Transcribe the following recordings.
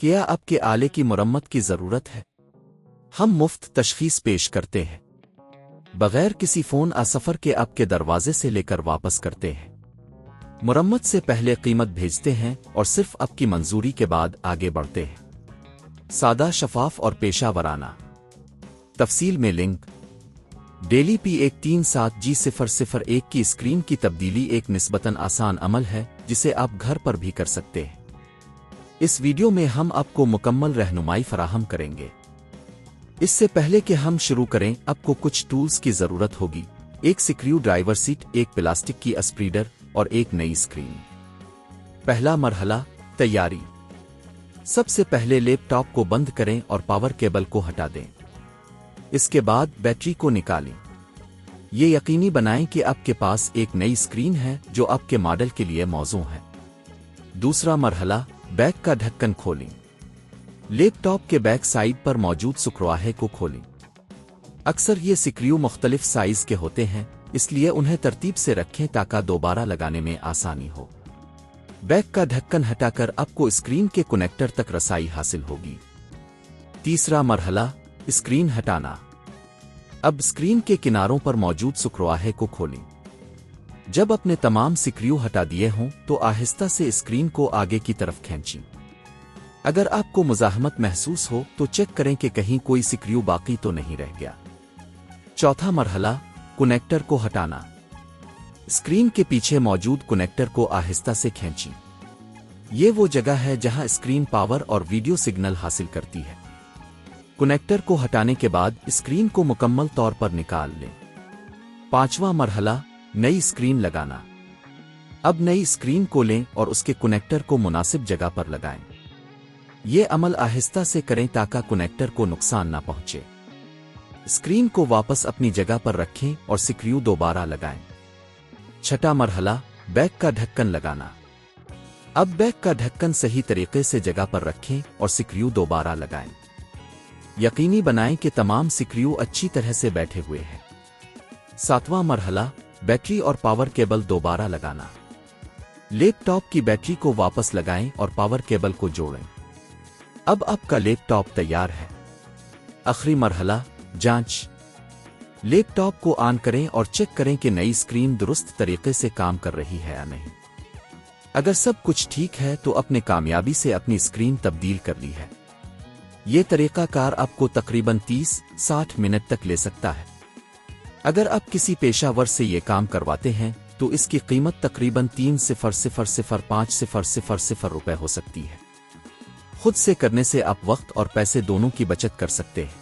کیا آپ کے آلے کی مرمت کی ضرورت ہے؟ ہم مفت تشخیص پیش کرتے ہیں، بغیر کسی فون سفر کے آپ کے دروازے سے لے کر واپس کرتے ہیں۔ مرمت سے پہلے قیمت بھیجتے ہیں اور صرف آپ کی منظوری کے بعد آگے بڑھتے ہیں۔ سادہ، شفاف اور پیشہ ورانہ۔ تفصیل میں لنک۔ ڈیلی P137G001 کی اسکرین کی تبدیلی ایک نسبتاً آسان عمل ہے جسے آپ گھر پر بھی کر سکتے ہیں۔ اس ویڈیو میں ہم آپ کو مکمل رہنمائی فراہم کریں گے۔ اس سے پہلے کہ ہم شروع کریں، آپ کو کچھ ٹولز کی ضرورت ہوگی: ایک سکریو ڈرائیور سیٹ، ایک پلاسٹک کی اسپریڈر اور ایک نئی اسکرین۔ پہلا مرحلہ، تیاری۔ سب سے پہلے لیپ ٹاپ کو بند کریں اور پاور کیبل کو ہٹا دیں۔ اس کے بعد بیٹری کو نکالیں۔ یہ یقینی بنائیں کہ آپ کے پاس ایک نئی اسکرین ہے جو آپ کے ماڈل کے لیے موزوں ہے۔ دوسرا مرحلہ، بیک کا ڈھکن کھولیں۔ لیپ ٹاپ کے بیک سائیڈ پر موجود سکرواہے کو کھولیں۔ اکثر یہ سکریو مختلف سائز کے ہوتے ہیں، اس لیے انہیں ترتیب سے رکھیں تاکہ دوبارہ لگانے میں آسانی ہو۔ بیک کا ڈھکن ہٹا کر آپ کو اسکرین کے کنیکٹر تک رسائی حاصل ہوگی۔ تیسرا مرحلہ، اسکرین ہٹانا۔ اب اسکرین کے کناروں پر موجود سکرواہے کو کھولیں۔ جب اپنے تمام سکریو ہٹا دیے ہوں تو آہستہ سے اسکرین کو آگے کی طرف کھینچیں۔ اگر آپ کو مزاحمت محسوس ہو تو چیک کریں کہ کہیں کوئی سکریو باقی تو نہیں رہ گیا۔ چوتھا مرحلہ، کنیکٹر کو ہٹانا۔ اسکرین کے پیچھے موجود کنیکٹر کو آہستہ سے کھینچیں۔ یہ وہ جگہ ہے جہاں اسکرین پاور اور ویڈیو سگنل حاصل کرتی ہے۔ کنیکٹر کو ہٹانے کے بعد اسکرین کو مکمل طور پر نکال لیں۔ پانچواں مرحلہ، نئی اسکرین لگانا۔ اب نئی اسکرین کو لیں اور اس کے کنیکٹر کو مناسب جگہ پر لگائیں۔ یہ عمل آہستہ سے کریں تاکہ کنیکٹر کو نقصان نہ پہنچے۔ اسکرین کو واپس اپنی جگہ پر رکھیں اور سکریو دوبارہ لگائیں۔ چھٹا مرحلہ، بیک کا ڈھکن لگانا۔ اب بیک کا ڈھکن صحیح طریقے سے جگہ پر رکھیں اور سکریو دوبارہ لگائیں۔ یقینی بنائیں کہ تمام سکریو اچھی طرح سے بیٹھے ہوئے ہیں۔ ساتواں مرحلہ، بیٹری اور پاور کیبل دوبارہ لگانا۔ لیپ ٹاپ کی بیٹری کو واپس لگائیں اور پاور کیبل کو جوڑیں۔ اب آپ کا لیپ ٹاپ تیار ہے۔ آخری مرحلہ، جانچ۔ لیپ ٹاپ کو آن کریں اور چیک کریں کہ نئی اسکرین درست طریقے سے کام کر رہی ہے یا نہیں۔ اگر سب کچھ ٹھیک ہے تو اپنے کامیابی سے اپنی اسکرین تبدیل کر لی ہے۔ یہ طریقہ کار آپ کو تقریباً 30-60 منٹ تک لے سکتا ہے۔ اگر آپ کسی پیشہ ور سے یہ کام کرواتے ہیں تو اس کی قیمت تقریباً 3,000,500 روپے ہو سکتی ہے۔ خود سے کرنے سے آپ وقت اور پیسے دونوں کی بچت کر سکتے ہیں۔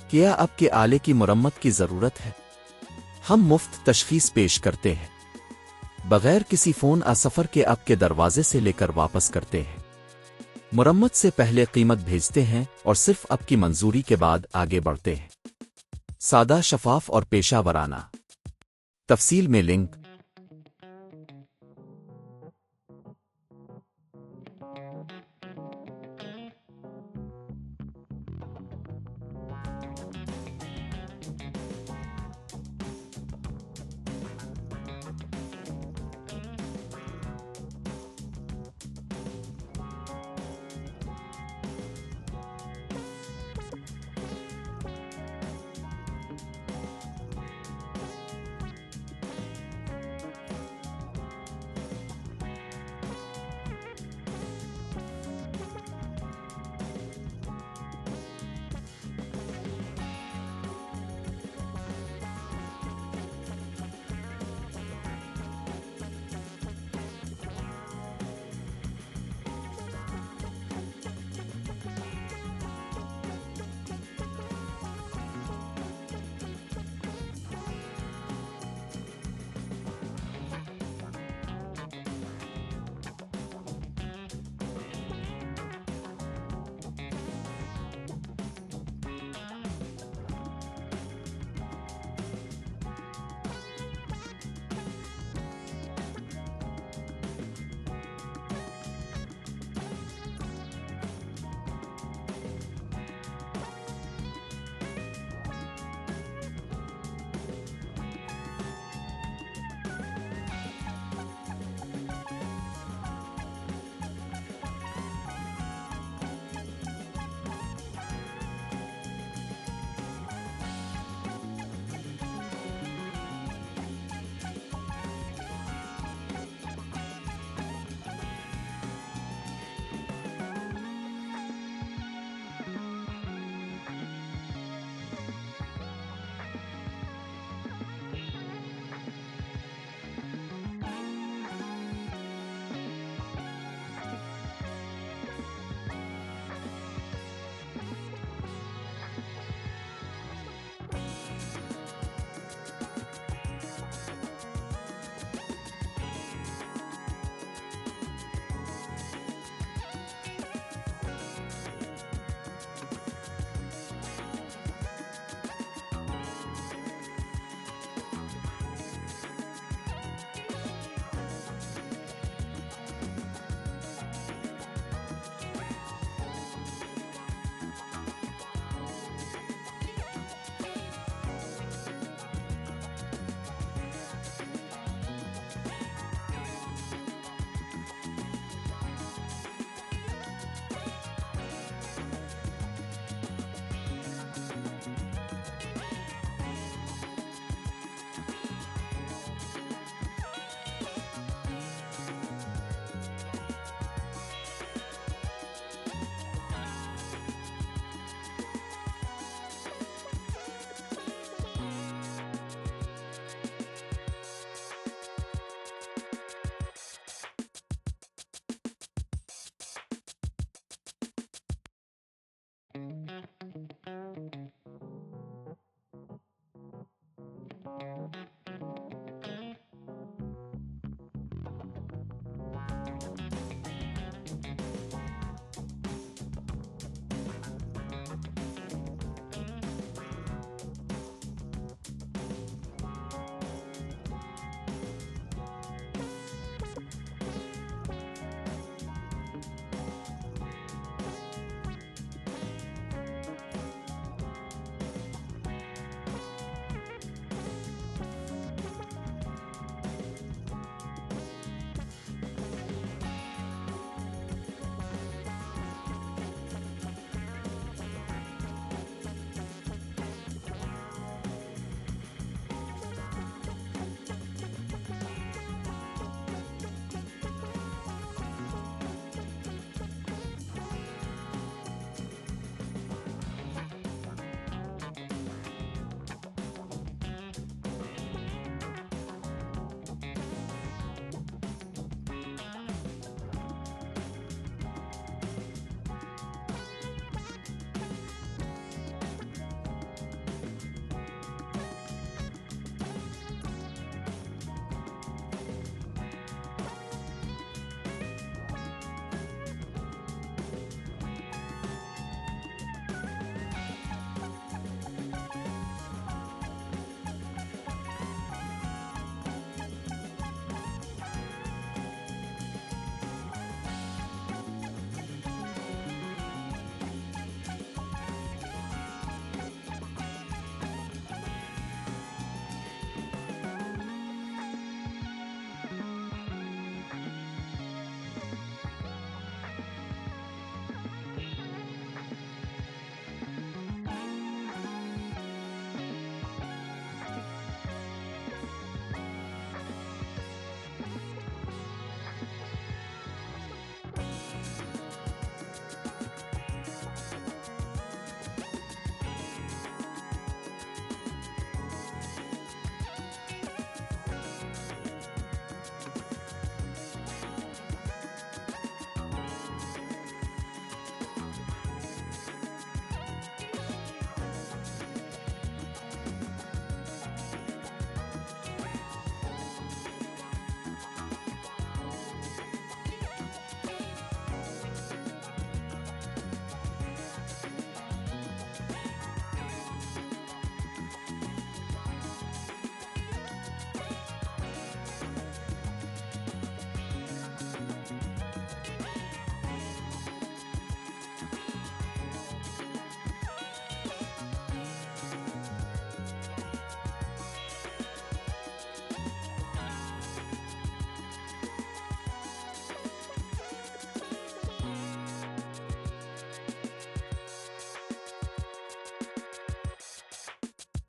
کیا آپ کے آلے کی مرمت کی ضرورت ہے؟ ہم مفت تشخیص پیش کرتے ہیں، بغیر کسی فون سفر کے آپ کے دروازے سے لے کر واپس کرتے ہیں۔ مرمت سے پہلے قیمت بھیجتے ہیں اور صرف آپ کی منظوری کے بعد آگے بڑھتے ہیں۔ سادہ، شفاف اور پیشہ ورانہ۔ تفصیل میں لنک۔